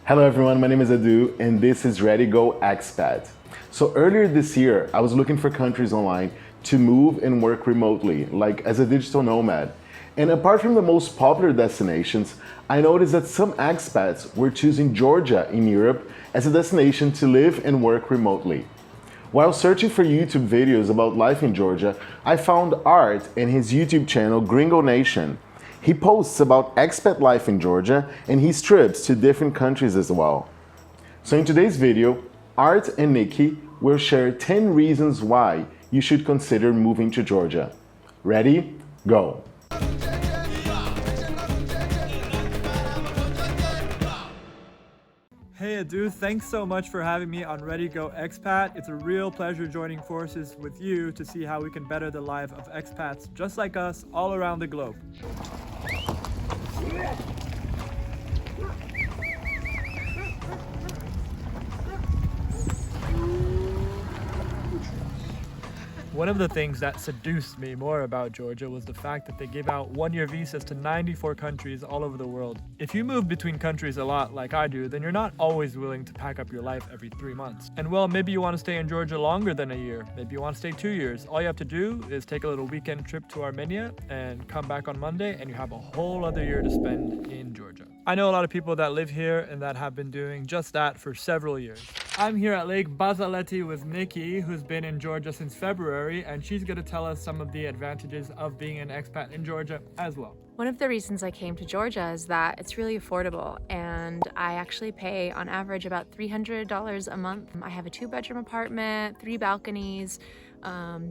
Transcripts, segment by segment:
Hello everyone, my name is Adu and this is Ready Go Expat. So earlier this year, I was looking for countries online to move and work remotely, like as a digital nomad. And apart from the most popular destinations, I noticed that some expats were choosing Georgia in Europe as a destination to live and work remotely. While searching for YouTube videos about life in Georgia, I found Art and his YouTube channel Gringo Nation. He posts about expat life in Georgia and his trips to different countries as well. So in today's video, Art and Nicki will share 10 reasons why you should consider moving to Georgia. Ready? Go! Hey Adu, thanks so much for having me on Ready Go Expat. It's a real pleasure joining forces with you to see how we can better the life of expats just like us all around the globe. One of the things that seduced me more about Georgia was the fact that they give out one-year visas to 94 countries all over the world. If you move between countries a lot like I do, then you're not always willing to pack up your life every 3 months. And well, maybe you want to stay in Georgia longer than a year. Maybe you want to stay 2 years. All you have to do is take a little weekend trip to Armenia and come back on Monday and you have a whole other year to spend in Georgia. I know a lot of people that live here and that have been doing just that for several years. I'm here at Lake Bazaleti with Nicki, who's been in Georgia since February, and she's going to tell us some of the advantages of being an expat in Georgia as well. One of the reasons I came to Georgia is that it's really affordable, and I actually pay on average about $300 a month. I have a 2-bedroom apartment, 3 balconies,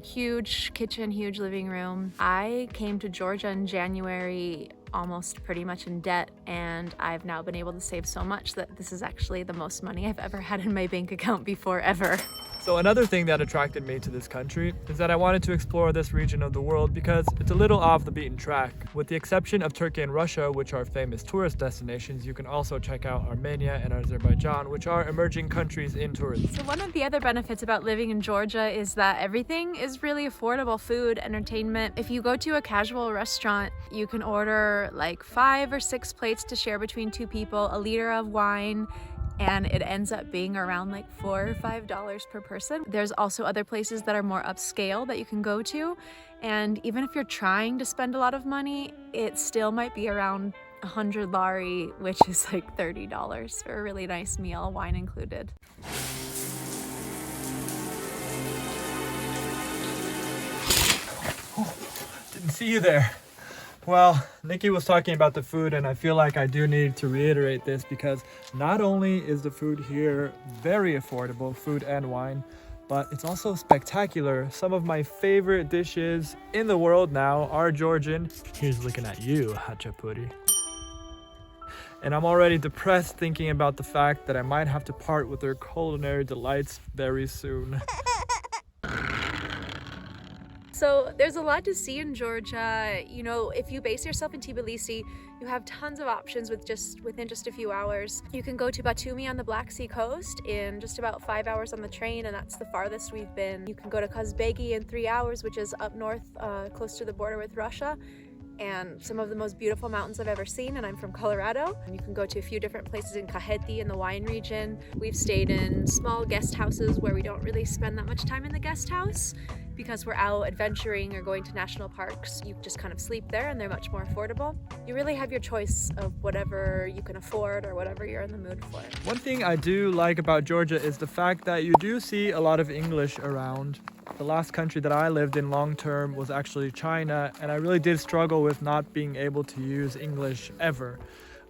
huge kitchen, huge living room. I came to Georgia in January almost pretty much in debt, and I've now been able to save so much that this is actually the most money I've ever had in my bank account before ever. So another thing that attracted me to this country is that I wanted to explore this region of the world because it's a little off the beaten track. With the exception of Turkey and Russia, which are famous tourist destinations, you can also check out Armenia and Azerbaijan, which are emerging countries in tourism. So one of the other benefits about living in Georgia is that everything is really affordable: food, entertainment. If you go to a casual restaurant, you can order like 5 or 6 plates to share between 2 people, a liter of wine, and it ends up being around like $4 or $5 per person. There's also other places that are more upscale that you can go to, and even if you're trying to spend a lot of money, it still might be around 100 lari, which is like $30 for a really nice meal, wine included. Didn't see you there. Well, Nicki was talking about the food, and I feel like I do need to reiterate this because not only is the food here very affordable, food and wine, but it's also spectacular. Some of my favorite dishes in the world now are Georgian. Here's looking at you, Hachapuri. And I'm already depressed thinking about the fact that I might have to part with their culinary delights very soon. So there's a lot to see in Georgia. You know, if you base yourself in Tbilisi, you have tons of options within just a few hours. You can go to Batumi on the Black Sea coast in just about 5 hours on the train, and that's the farthest we've been. You can go to Kazbegi in 3 hours, which is up north, close to the border with Russia, and some of the most beautiful mountains I've ever seen, and I'm from Colorado. You can go to a few different places in Kaheti in the wine region. We've stayed in small guest houses where we don't really spend that much time in the guest house because we're out adventuring or going to national parks. You just kind of sleep there and they're much more affordable. You really have your choice of whatever you can afford or whatever you're in the mood for. One thing I do like about Georgia is the fact that you do see a lot of English around. The last country that I lived in long term was actually China, and I really did struggle with not being able to use English ever.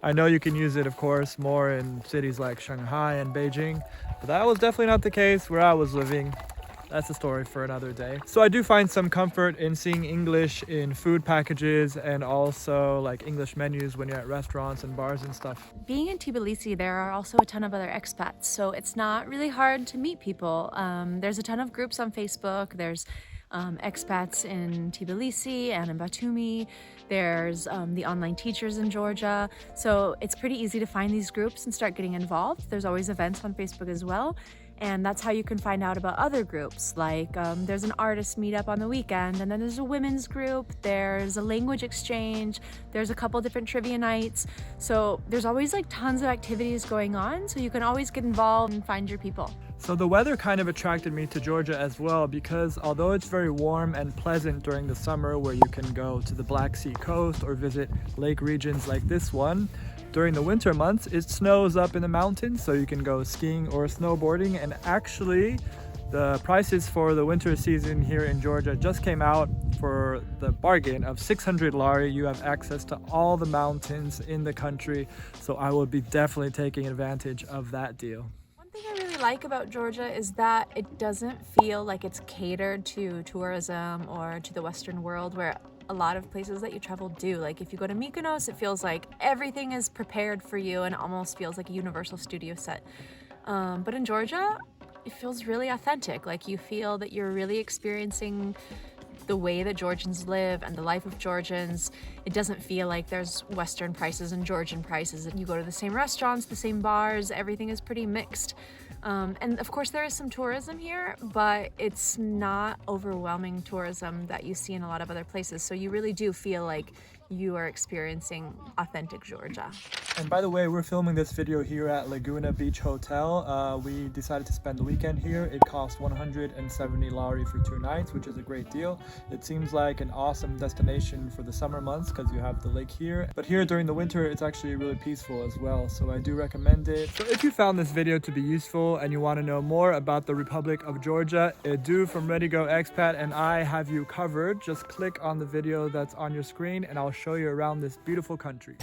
I know you can use it, of course, more in cities like Shanghai and Beijing, but that was definitely not the case where I was living. That's a story for another day. So I do find some comfort in seeing English in food packages and also like English menus when you're at restaurants and bars and stuff. Being in Tbilisi, there are also a ton of other expats, so it's not really hard to meet people. There's a ton of groups on Facebook. There's expats in Tbilisi and in Batumi. There's the online teachers in Georgia. So it's pretty easy to find these groups and start getting involved. There's always events on Facebook as well. And that's how you can find out about other groups. Like there's an artist meetup on the weekend, and then there's a women's group, there's a language exchange, there's a couple different trivia nights. So there's always like tons of activities going on, so you can always get involved and find your people. So the weather kind of attracted me to Georgia as well, because although it's very warm and pleasant during the summer where you can go to the Black Sea coast or visit lake regions like this one, during the winter months it snows up in the mountains, so you can go skiing or snowboarding. And actually the prices for the winter season here in Georgia just came out. For the bargain of 600 lari, you have access to all the mountains in the country, so I will be definitely taking advantage of that deal. One thing I really like about Georgia is that it doesn't feel like it's catered to tourism or to the Western world, where a lot of places that you travel do. Like if you go to Mykonos, it feels like everything is prepared for you and it almost feels like a Universal Studio set. But in Georgia, it feels really authentic. Like you feel that you're really experiencing the way that Georgians live and the life of Georgians. It doesn't feel like there's Western prices and Georgian prices. You go to the same restaurants, the same bars, everything is pretty mixed. And of course there is some tourism here, but it's not overwhelming tourism that you see in a lot of other places. So you really do feel like you are experiencing authentic Georgia. And by the way, we're filming this video here at Laguna Beach Hotel. We decided to spend the weekend here. It cost 170 lari for 2 nights, which is a great deal. It seems like an awesome destination for the summer months because you have the lake here. But here during the winter, it's actually really peaceful as well. So I do recommend it. So if you found this video to be useful and you want to know more about the Republic of Georgia, Edu from Ready Go Expat and I have you covered. Just click on the video that's on your screen and I'll show you around this beautiful country.